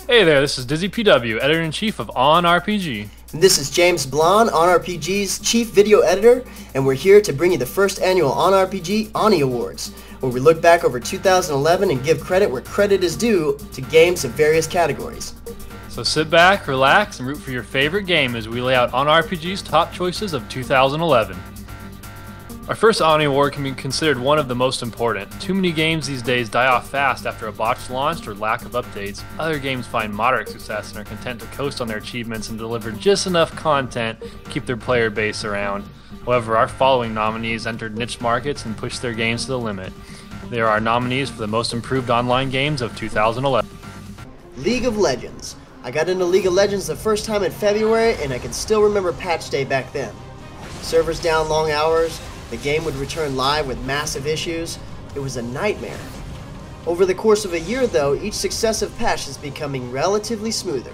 Hey there, this is DizzyPW, Editor-in-Chief of OnRPG. And this is JamesBl0nde, OnRPG's Chief Video Editor, and we're here to bring you the first annual OnRPG Onnie Awards, where we look back over 2011 and give credit where credit is due to games of various categories. So sit back, relax, and root for your favorite game as we lay out OnRPG's top choices of 2011. Our first Onnie Award can be considered one of the most important. Too many games these days die off fast after a botched launch or lack of updates. Other games find moderate success and are content to coast on their achievements and deliver just enough content to keep their player base around. However, our following nominees entered niche markets and pushed their games to the limit. They are our nominees for the most improved online games of 2011. League of Legends. I got into League of Legends the first time in February, and I can still remember patch day back then. Servers down long hours. The game would return live with massive issues. It was a nightmare. Over the course of a year though, each successive patch is becoming relatively smoother.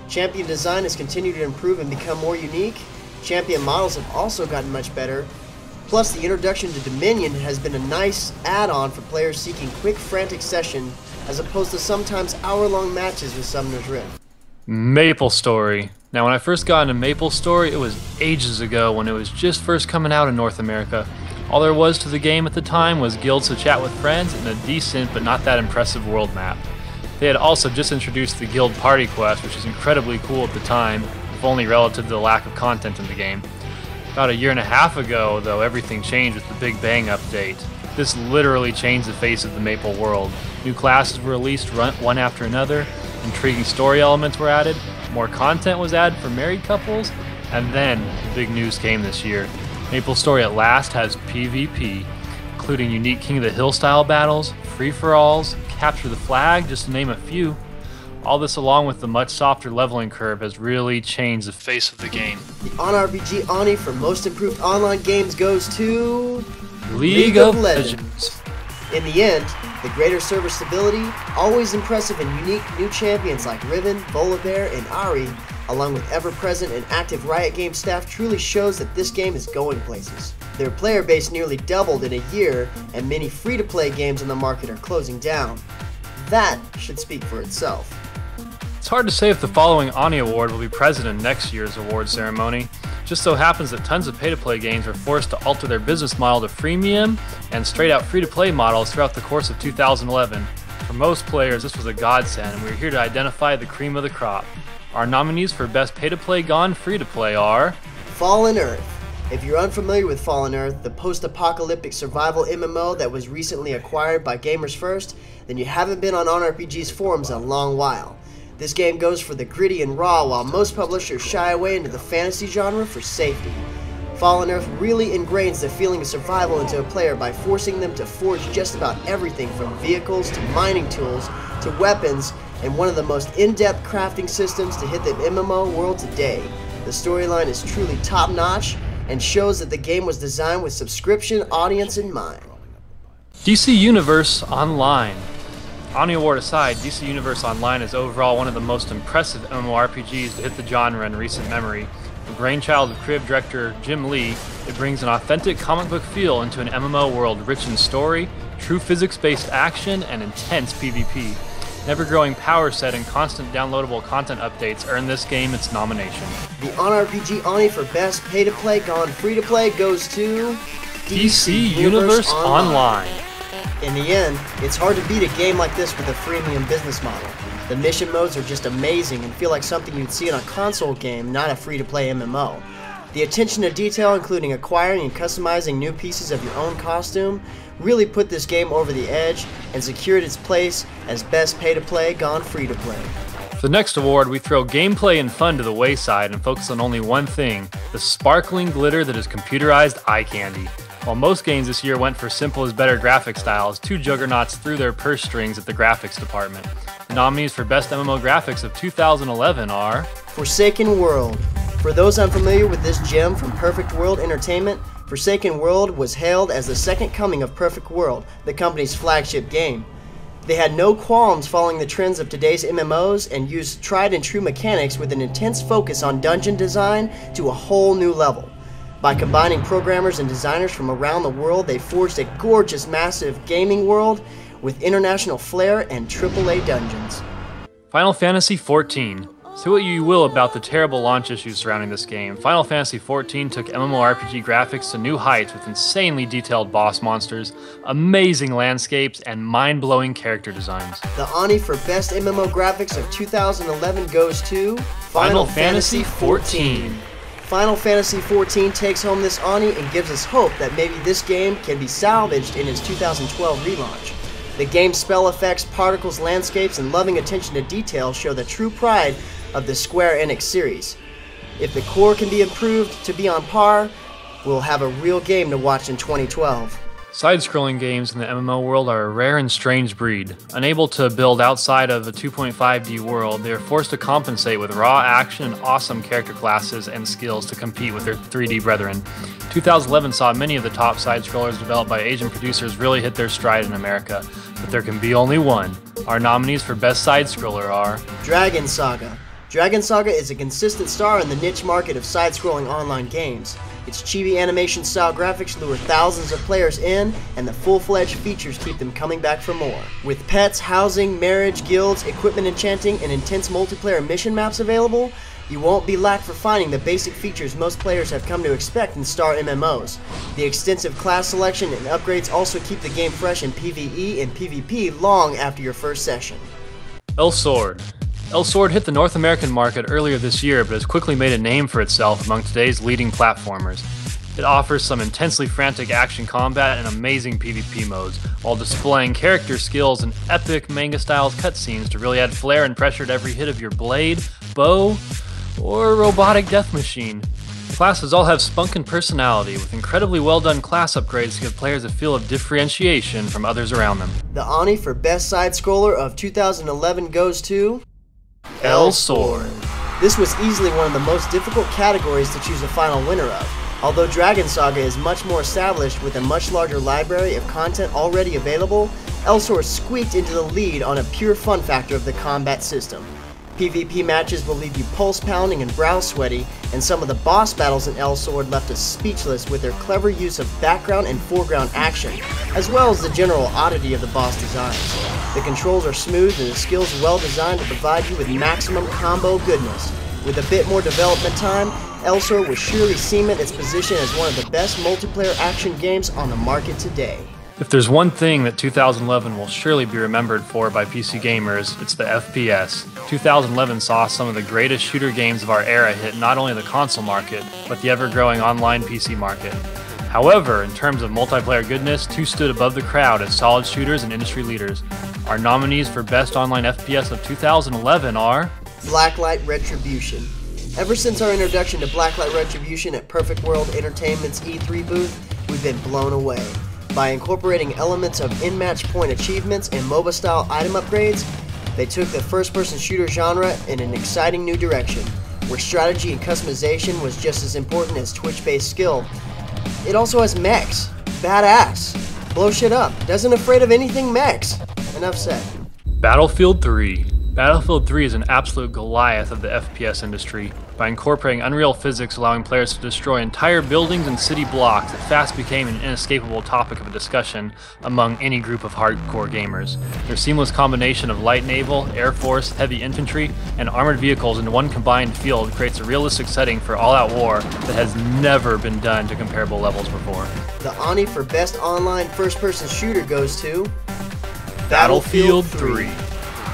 Champion design has continued to improve and become more unique. Champion models have also gotten much better. Plus the introduction to Dominion has been a nice add-on for players seeking quick frantic session as opposed to sometimes hour-long matches with Summoner's Rift. MapleStory. Now when I first got into MapleStory, it was ages ago when it was just first coming out in North America. All there was to the game at the time was guilds to chat with friends and a decent but not that impressive world map. They had also just introduced the guild party quest, which is incredibly cool at the time, if only relative to the lack of content in the game. About a year and a half ago though, everything changed with the Big Bang update. This literally changed the face of the Maple world. New classes were released one after another, intriguing story elements were added, more content was added for married couples, and then the big news came this year. MapleStory at last has PvP, including unique King of the Hill style battles, free-for-alls, capture the flag, just to name a few. All this along with the much softer leveling curve has really changed the face of the game. The OnRPG Onnie for most improved online games goes to League of Legends. In the end, the greater server stability, always impressive and unique new champions like Riven, Volibear, and Ahri, along with ever-present and active Riot Games staff truly shows that this game is going places. Their player base nearly doubled in a year, and many free-to-play games on the market are closing down. That should speak for itself. It's hard to say if the following Onnie Award will be present in next year's award ceremony. Just so happens that tons of pay-to-play games are forced to alter their business model to freemium and straight-out free-to-play models throughout the course of 2011. For most players, this was a godsend, and we're here to identify the cream of the crop. Our nominees for Best Pay-to-Play Gone Free-to-Play are Fallen Earth. If you're unfamiliar with Fallen Earth, the post-apocalyptic survival MMO that was recently acquired by Gamers First, then you haven't been on OnRPG's forums in a long while. This game goes for the gritty and raw while most publishers shy away into the fantasy genre for safety. Fallen Earth really ingrains the feeling of survival into a player by forcing them to forge just about everything from vehicles to mining tools to weapons and one of the most in-depth crafting systems to hit the MMO world today. The storyline is truly top-notch and shows that the game was designed with subscription audience in mind. DC Universe Online. Onnie Award aside, DC Universe Online is overall one of the most impressive MMORPGs to hit the genre in recent memory. The brainchild of creative director Jim Lee, it brings an authentic comic book feel into an MMO world rich in story, true physics-based action, and intense PvP. An ever-growing power set and constant downloadable content updates earn this game its nomination. The OnRPG Onnie for Best Pay-to-Play Gone Free-to-Play goes to DC Universe Online. In the end, it's hard to beat a game like this with a freemium business model. The mission modes are just amazing and feel like something you'd see in a console game, not a free-to-play MMO. The attention to detail, including acquiring and customizing new pieces of your own costume, really put this game over the edge and secured its place as Best Pay-to-Play Gone Free-to-Play. For the next award, we throw gameplay and fun to the wayside and focus on only one thing, the sparkling glitter that is computerized eye candy. While most games this year went for simple as better graphic styles, two juggernauts threw their purse strings at the graphics department. The nominees for Best MMO Graphics of 2011 are Forsaken World. For those unfamiliar with this gem from Perfect World Entertainment, Forsaken World was hailed as the second coming of Perfect World, the company's flagship game. They had no qualms following the trends of today's MMOs and used tried and true mechanics with an intense focus on dungeon design to a whole new level. By combining programmers and designers from around the world, they forged a gorgeous, massive gaming world with international flair and AAA dungeons. Final Fantasy XIV. Say what you will about the terrible launch issues surrounding this game, Final Fantasy XIV took MMORPG graphics to new heights with insanely detailed boss monsters, amazing landscapes, and mind-blowing character designs. The Onnie for Best MMO Graphics of 2011 goes to Final Fantasy XIV. Final Fantasy XIV takes home this Onnie and gives us hope that maybe this game can be salvaged in its 2012 relaunch. The game's spell effects, particles, landscapes, and loving attention to detail show the true pride of the Square Enix series. If the core can be improved to be on par, we'll have a real game to watch in 2012. Side-scrolling games in the MMO world are a rare and strange breed. Unable to build outside of a 2.5D world, they are forced to compensate with raw action and awesome character classes and skills to compete with their 3D brethren. 2011 saw many of the top side-scrollers developed by Asian producers really hit their stride in America, but there can be only one. Our nominees for Best Side-Scroller are Dragon Saga. Dragon Saga is a consistent star in the niche market of side-scrolling online games. Its chibi animation-style graphics lure thousands of players in, and the full-fledged features keep them coming back for more. With pets, housing, marriage, guilds, equipment enchanting, and intense multiplayer mission maps available, you won't be lacked for finding the basic features most players have come to expect in star MMOs. The extensive class selection and upgrades also keep the game fresh in PvE and PvP long after your first session. L-Sword. L-Sword hit the North American market earlier this year, but has quickly made a name for itself among today's leading platformers. It offers some intensely frantic action combat and amazing PvP modes, while displaying character skills and epic manga-style cutscenes to really add flair and pressure to every hit of your blade, bow, or robotic death machine. The classes all have spunk and personality, with incredibly well-done class upgrades to give players a feel of differentiation from others around them. The Onnie for Best Side-Scroller of 2011 goes to L-Sword. This was easily one of the most difficult categories to choose a final winner of. Although Dragon Saga is much more established with a much larger library of content already available, L-Sword squeaked into the lead on a pure fun factor of the combat system. PvP matches will leave you pulse pounding and brow sweaty, and some of the boss battles in L-Sword left us speechless with their clever use of background and foreground action, as well as the general oddity of the boss designs. The controls are smooth and the skills well designed to provide you with maximum combo goodness. With a bit more development time, L-Sword will surely cement its position as one of the best multiplayer action games on the market today. If there's one thing that 2011 will surely be remembered for by PC gamers, it's the FPS. 2011 saw some of the greatest shooter games of our era hit not only the console market, but the ever-growing online PC market. However, in terms of multiplayer goodness, two stood above the crowd as solid shooters and industry leaders. Our nominees for Best Online FPS of 2011 are Blacklight Retribution. Ever since our introduction to Blacklight Retribution at Perfect World Entertainment's E3 booth, we've been blown away. By incorporating elements of in-match point achievements and MOBA-style item upgrades, they took the first-person shooter genre in an exciting new direction, where strategy and customization was just as important as twitch-based skill. It also has mechs. Badass. Blow shit up. Doesn't afraid of anything mechs. Enough said. Battlefield 3. Battlefield 3 is an absolute Goliath of the FPS industry. By incorporating unreal physics allowing players to destroy entire buildings and city blocks, it fast became an inescapable topic of a discussion among any group of hardcore gamers. Their seamless combination of light naval, air force, heavy infantry, and armored vehicles in one combined field creates a realistic setting for all-out war that has never been done to comparable levels before. The Onnie for Best Online First-Person Shooter goes to Battlefield 3.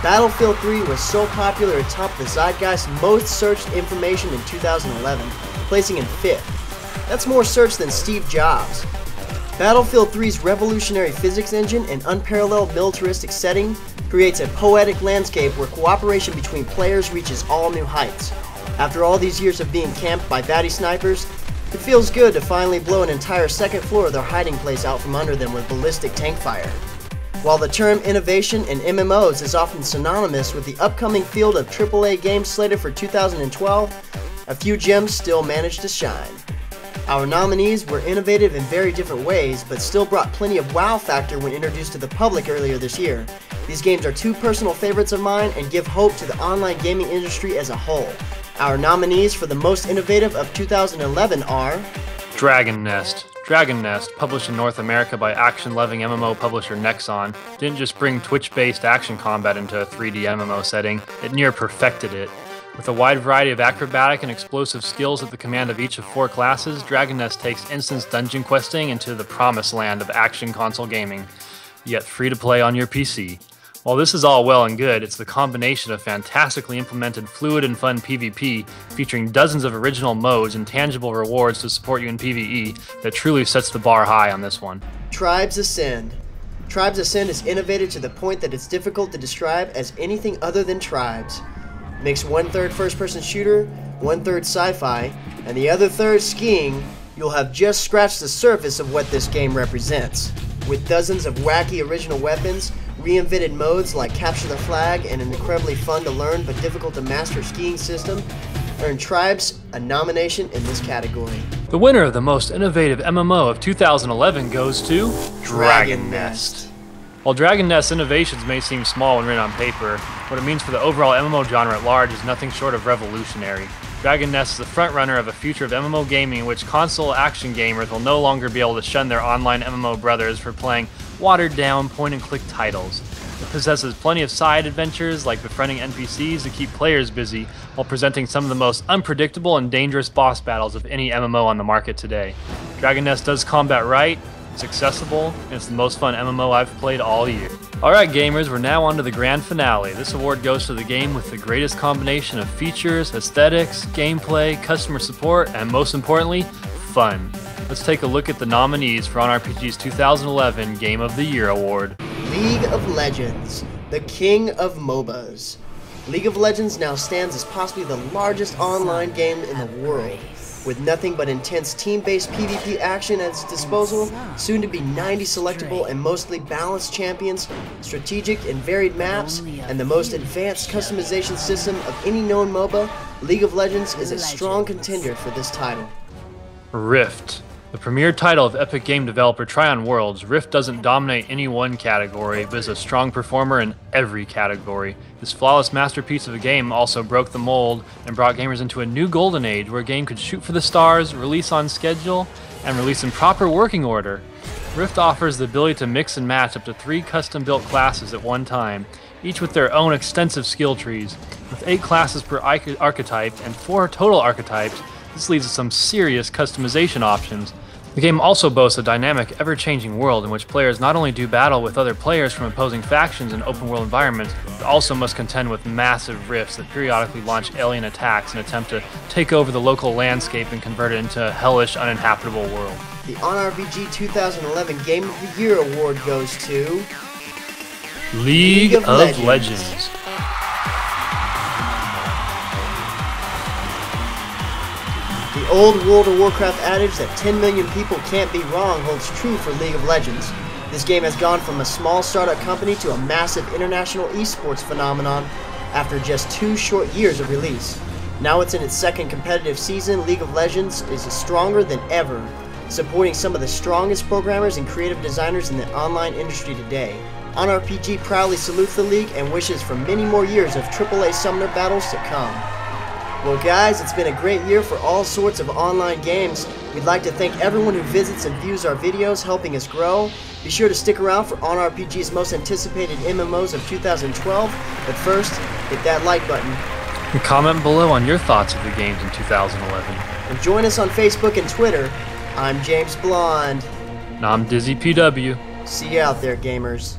Battlefield 3 was so popular it topped the Zeitgeist's most searched information in 2011, placing in 5th. That's more searched than Steve Jobs. Battlefield 3's revolutionary physics engine and unparalleled militaristic setting creates a poetic landscape where cooperation between players reaches all new heights. After all these years of being camped by baddie snipers, it feels good to finally blow an entire second floor of their hiding place out from under them with ballistic tank fire. While the term innovation in MMOs is often synonymous with the upcoming field of AAA games slated for 2012, a few gems still managed to shine. Our nominees were innovative in very different ways, but still brought plenty of wow factor when introduced to the public earlier this year. These games are two personal favorites of mine and give hope to the online gaming industry as a whole. Our nominees for the most innovative of 2011 are Dragon Nest. Dragon Nest, published in North America by action-loving MMO publisher Nexon, didn't just bring Twitch-based action combat into a 3D MMO setting, it near-perfected it. With a wide variety of acrobatic and explosive skills at the command of each of 4 classes, Dragon Nest takes instance dungeon questing into the promised land of action console gaming, yet free to play on your PC. While this is all well and good, it's the combination of fantastically implemented fluid and fun PvP, featuring dozens of original modes and tangible rewards to support you in PvE, that truly sets the bar high on this one. Tribes Ascend. Tribes Ascend is innovative to the point that it's difficult to describe as anything other than Tribes. Mix 1/3 first-person shooter, 1/3 sci-fi, and the other third skiing, you'll have just scratched the surface of what this game represents. With dozens of wacky original weapons, reinvented modes like Capture the Flag, and an incredibly fun to learn but difficult to master skiing system, earned Tribes a nomination in this category. The winner of the most innovative MMO of 2011 goes to Dragon Nest. While Dragon Nest's innovations may seem small when written on paper, what it means for the overall MMO genre at large is nothing short of revolutionary. Dragon Nest is the frontrunner of a future of MMO gaming in which console action gamers will no longer be able to shun their online MMO brothers for playing watered-down point-and-click titles. It possesses plenty of side adventures like befriending NPCs to keep players busy, while presenting some of the most unpredictable and dangerous boss battles of any MMO on the market today. Dragon Nest does combat right, it's accessible, and it's the most fun MMO I've played all year. Alright gamers, we're now on to the grand finale. This award goes to the game with the greatest combination of features, aesthetics, gameplay, customer support, and most importantly, fun. Let's take a look at the nominees for OnRPG's 2011 Game of the Year Award. League of Legends, the king of MOBAs. League of Legends now stands as possibly the largest online game in the world. With nothing but intense team-based PvP action at its disposal, soon to be 90 selectable and mostly balanced champions, strategic and varied maps, and the most advanced customization system of any known MOBA, League of Legends is a strong contender for this title. Rift. The premier title of epic game developer Tryon Worlds, Rift doesn't dominate any one category, but is a strong performer in every category. This flawless masterpiece of a game also broke the mold and brought gamers into a new golden age where a game could shoot for the stars, release on schedule, and release in proper working order. Rift offers the ability to mix and match up to 3 custom-built classes at one time, each with their own extensive skill trees. With 8 classes per archetype and 4 total archetypes, this leads to some serious customization options. The game also boasts a dynamic, ever-changing world in which players not only do battle with other players from opposing factions in open-world environments, but also must contend with massive rifts that periodically launch alien attacks and attempt to take over the local landscape and convert it into a hellish, uninhabitable world. The OnRPG 2011 Game of the Year Award goes to League of Legends. The old World of Warcraft adage that 10 million people can't be wrong holds true for League of Legends. This game has gone from a small startup company to a massive international esports phenomenon after just 2 short years of release. Now it's in its 2nd competitive season, League of Legends is stronger than ever, supporting some of the strongest programmers and creative designers in the online industry today. OnRPG proudly salutes the league and wishes for many more years of AAA Summoner battles to come. Well guys, it's been a great year for all sorts of online games. We'd like to thank everyone who visits and views our videos, helping us grow. Be sure to stick around for OnRPG's most anticipated MMOs of 2012, but first, hit that like button. And comment below on your thoughts of the games in 2011. And join us on Facebook and Twitter. I'm JamesBl0nde. And I'm DizzyPW. See you out there, gamers.